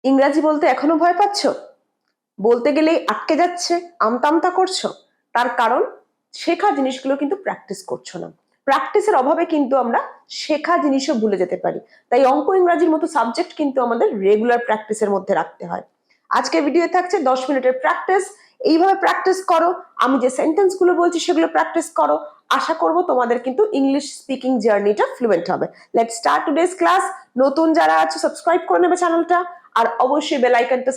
ইংরাজি বলতে এখনো ভয় পাচ্ছ? বলতে গেলেই আটকে যাচ্ছে, আমতা করছো? তার কারণ শেখা জিনিসগুলো কিন্তু প্র্যাকটিস করছো না। প্র্যাকটিসের অভাবে কিন্তু আমরা শেখা জিনিসও ভুলে যেতে পারি। তাই অঙ্ক ইংরাজির মতো সাবজেক্ট কিন্তু আমাদের রেগুলার প্র্যাকটিসের মধ্যে রাখতে হয়। আজকের ভিডিওতে থাকছে 10 মিনিটের প্র্যাকটিস। এইভাবে প্র্যাকটিস করো, আমি যে সেন্টেন্স গুলো বলছি সেগুলো প্র্যাকটিস করো। আশা করব তোমাদের কিন্তু ইংলিশ স্পিকিং জার্নিটা ফ্লুয়েন্ট হবে। Let's start today's class. নতুন যারা আছো সাবস্ক্রাইব করে নেবে চ্যানেলটা, আর অবশ্যই বেল আইকনটা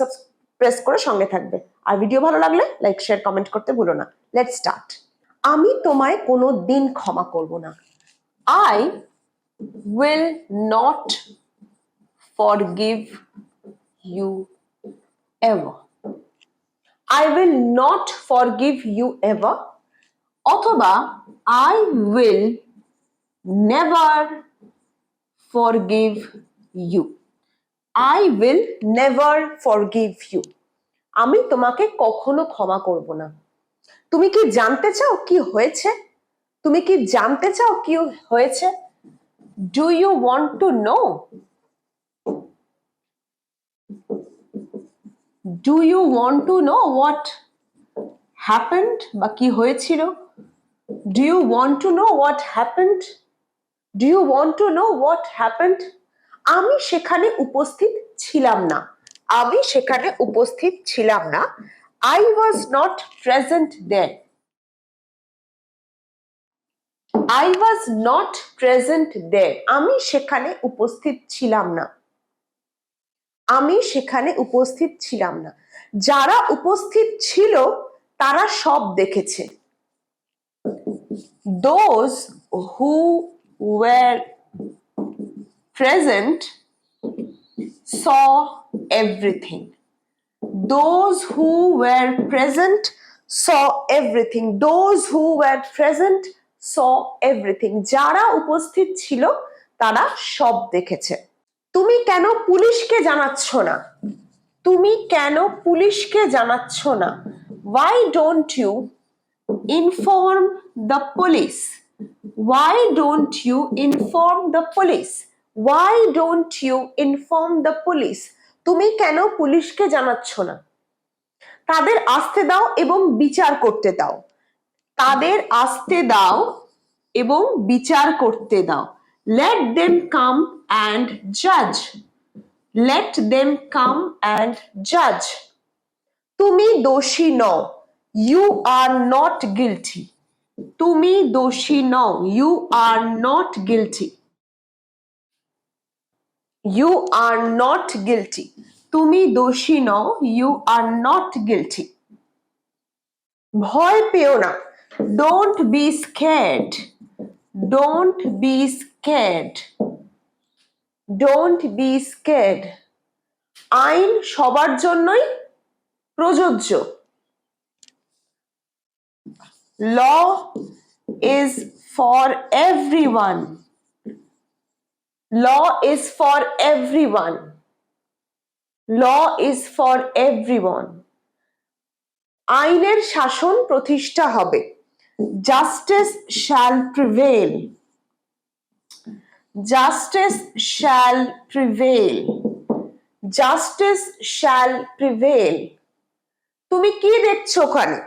প্রেস করে সঙ্গে থাকবে। আর ভিডিও ভালো লাগলে লাইক শেয়ার কমেন্ট করতে ভুলো না। Let's start. আমি তোমায় কোনো দিন ক্ষমা করব না। I will not forgive you ever. I will not forgive you ever. অথবা I will never forgive you. I will never forgive you. আমি তোমাকে কখনো ক্ষমা করব না। তুমি কি জানতে চাও কি হয়েছে? তুমি কি জানতে চাও কি হয়েছে? Do you want to know? Do you want to know what happened? বা কি হয়েছিল? Do you want to know what happened? Do you want to know what happened? আমি সেখানে উপস্থিত ছিলাম না। আমি সেখানে উপস্থিত ছিলাম না। I was not present there. I was not present there. আমি সেখানে উপস্থিত ছিলাম না। আমি সেখানে উপস্থিত ছিলাম না। যারা উপস্থিত ছিল তারা সব দেখেছে। Those who were present saw everything. Those who were present saw everything. Those who were present saw everything. যারা উপস্থিত ছিল তারা সব দেখেছে। তুমি কেন পুলিশকে জানাচ্ছ না? তুমি কেন পুলিশকে জানাচ্ছ না? Why don't you inform the police? Why don't you inform the police? Why don't you inform the police? তুমি কেন পুলিশকে জানাচ্ছ না? তাদের আসতে দাও এবং বিচার করতে দাও। তাদের আসতে দাও এবং বিচার করতে দাও। Let them come and judge. Let them come and judge. তুমি দোষী নও। You are not guilty. তুমি দোষী নও। You are not guilty. You are not guilty. তুমি দোষী নও। You are not guilty. ভয় পেও না। Don't be scared. Don't be scared. Don't be scared. আইন সবার জন্যই প্রযোজ্য। Law is for everyone. Law is for everyone. Law is for everyone. আইনের শাসন প্রতিষ্ঠা হবে। Justice shall prevail. Justice shall prevail. Justice shall prevail. তুমি কি দেখছো ওখানে?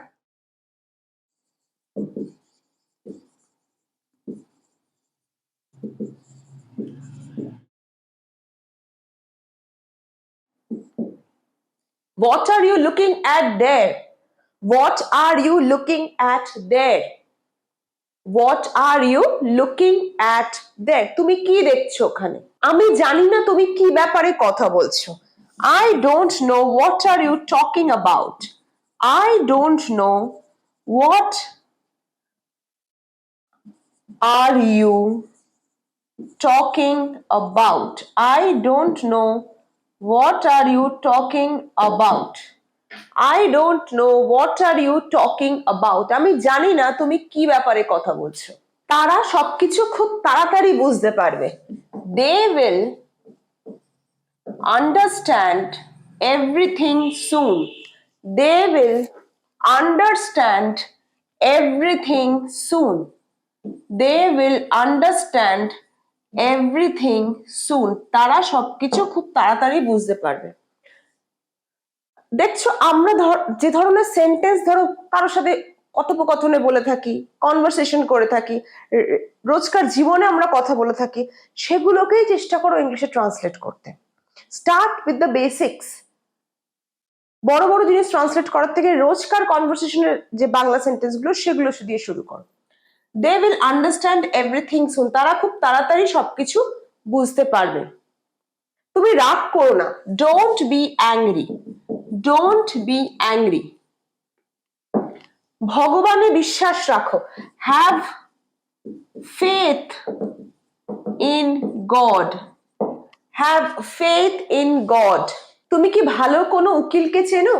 What are you looking at there? What are you looking at there? What are you looking at there? তুমি কি দেখছো ওখানে? আমি জানি না তুমি কি ব্যাপারে কথা বলছো। I don't know what are you talking about. I don't know what are you talking about. I don't know what are you talking about. I don't know what are you talking about. আমি জানি না তুমি কি ব্যাপারে কথা বলছো। তারা সবকিছু খুব তাড়াতাড়ি বুঝতে পারবে। They will understand everything soon. They will understand everything soon. They will understand everything soon. তারা সবকিছু খুব তাড়াতাড়ি বুঝতে পারবে। দেখছো আমরা যে ধরনের সেন্টেন্স ধরো কারোর সাথে কথোপকথনে বলে থাকি, কনভারসেশন করে থাকি, রোজকার জীবনে আমরা কথা বলে থাকি, সেগুলোকেই চেষ্টা করো ইংলিশে ট্রান্সলেট করতে। Start with the basics. বড় বড় জিনিস ট্রান্সলেট করার থেকে রোজকার কনভারসেশনের যে বাংলা সেন্টেন্স গুলো সেগুলো দিয়ে শুরু করো। দে উইল আন্ডারস্ট্যান্ড এভরিথিং সুন। তারা খুব তাড়াতাড়ি সবকিছু বুঝতে পারবে। তুমি রাগ করো না, don't be angry, don't be angry. ভগবানে বিশ্বাস রাখো, have faith in God, have faith in God. তুমি কি ভালো কোনো উকিলকে চেনো?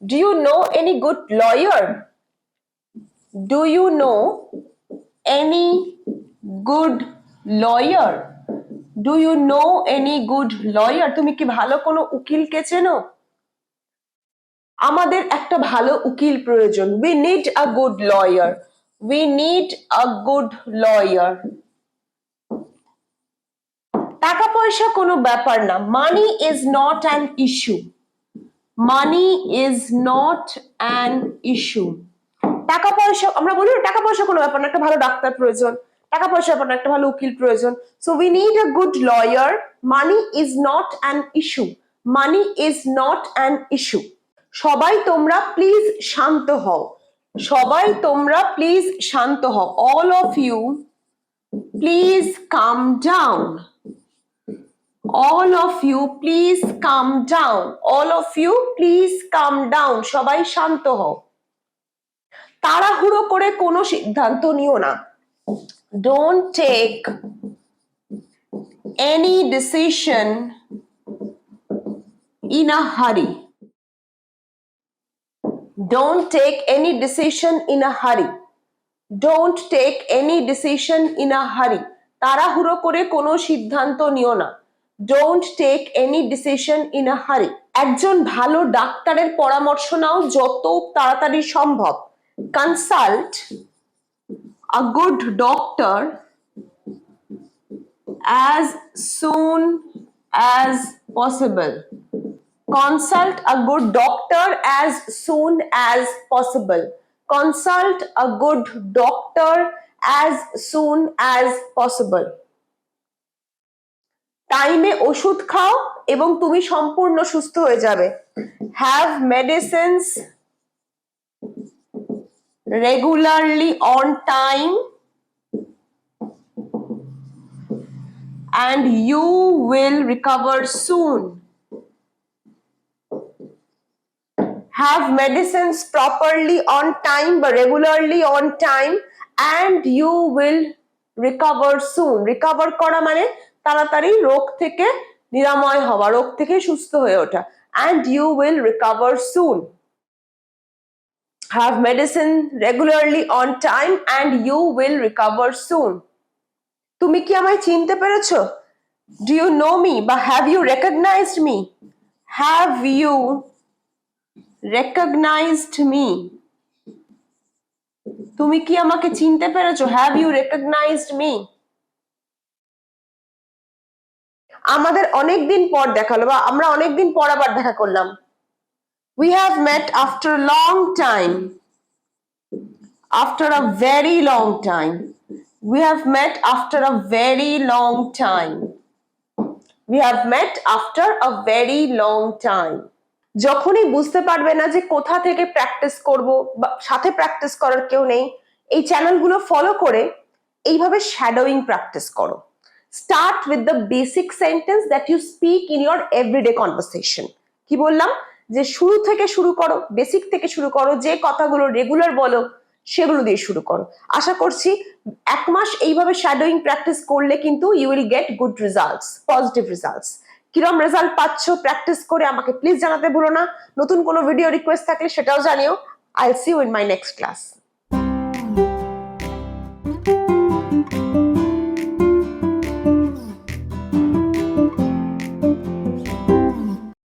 Do you know any good lawyer? Do you know any good lawyer? Do you know any good lawyer? তুমি কি ভালো কোনো উকিলকে চেনো? আমাদের একটা ভালো উকিল প্রয়োজন। We need a good lawyer, we need a good lawyer. টাকা পয়সা কোনো ব্যাপার না, money is not an issue, money is not an issue. টাকা পয়সা, আমরা বলি টাকা পয়সা কোনো ব্যাপার না, একটা ভালো ডাক্তার প্রয়োজন, টাকা পয়সা ব্যাপার না, একটা ভালো উকিল প্রয়োজন। So we need a good lawyer, money is not an issue, money is not an issue. সবাই তোমরা প্লিজ শান্ত হও, সবাই তোমরা প্লিজ শান্ত হও। All of you please calm down, all of you please calm down, all of you please calm down। সবাই শান্ত হও। তাড়াহুড়ো করে কোনো সিদ্ধান্ত নিও না, don't take any decision in a hurry, don't take any decision in a hurry, don't take any decision in a hurry। তাড়াহুড়ো করে কোনো সিদ্ধান্ত নিও না, don't take any decision in a hurry। একজন ভালো ডাক্তারের পরামর্শ নাও যত তাড়াতাড়ি সম্ভব, consult a good doctor as soon as possible, consult a good doctor as soon as possible, consult a good doctor as soon as possible। টাইমে ওষুধ খাও এবং তুমি সম্পূর্ণ সুস্থ হয়ে যাবে। Have medicines regularly on time and you will recover soon, have medicines properly on time but regularly on time and you will recover soon। recover করা মানে তাড়াতাড়ি রোগ থেকে নিরাময় হওয়া, রোগ থেকে সুস্থ হয়ে ওঠা। and you will recover soon, have medicine regularly on time and you will recover soon। তুমি কি আমায় চিনতে পেরেছো? Do you know me বা have you recognized me? have you recognized me? তুমি কি আমাকে চিনতে পেরেছো? have you recognized me? আমাদের অনেকদিন পর দেখা হলো বা আমরা অনেকদিন পর আবার দেখা করলাম। we have met after a long time, after a very long time, we have met after a very long time, we have met after a very long time। যখনই বুঝতে পারবে না যে কোথা থেকে প্র্যাকটিস করব বা সাথে প্র্যাকটিস করার কেউ নেই, এই চ্যানেলগুলো ফলো করে এইভাবে শ্যাডোইং প্র্যাকটিস করো। Start with the basic sentence that you speak in your everyday conversation. কি বললাম? যে শুরু থেকে শুরু করো, বেসিক থেকে শুরু করো, যে কথাগুলো রেগুলার বলো সেগুলো দিয়ে শুরু করো। আশা করছি 1 মাস এইভাবে শ্যাডোইং প্র্যাকটিস করলে কিন্তু you will get good results, positive results. কিরম রেজাল্ট পাচ্ছ প্র্যাকটিস করে আমাকে প্লিজ জানাতে ভুলো না। নতুন কোনো ভিডিও রিকোয়েস্ট থাকলে সেটাও জানিও। I'll see you in my next class.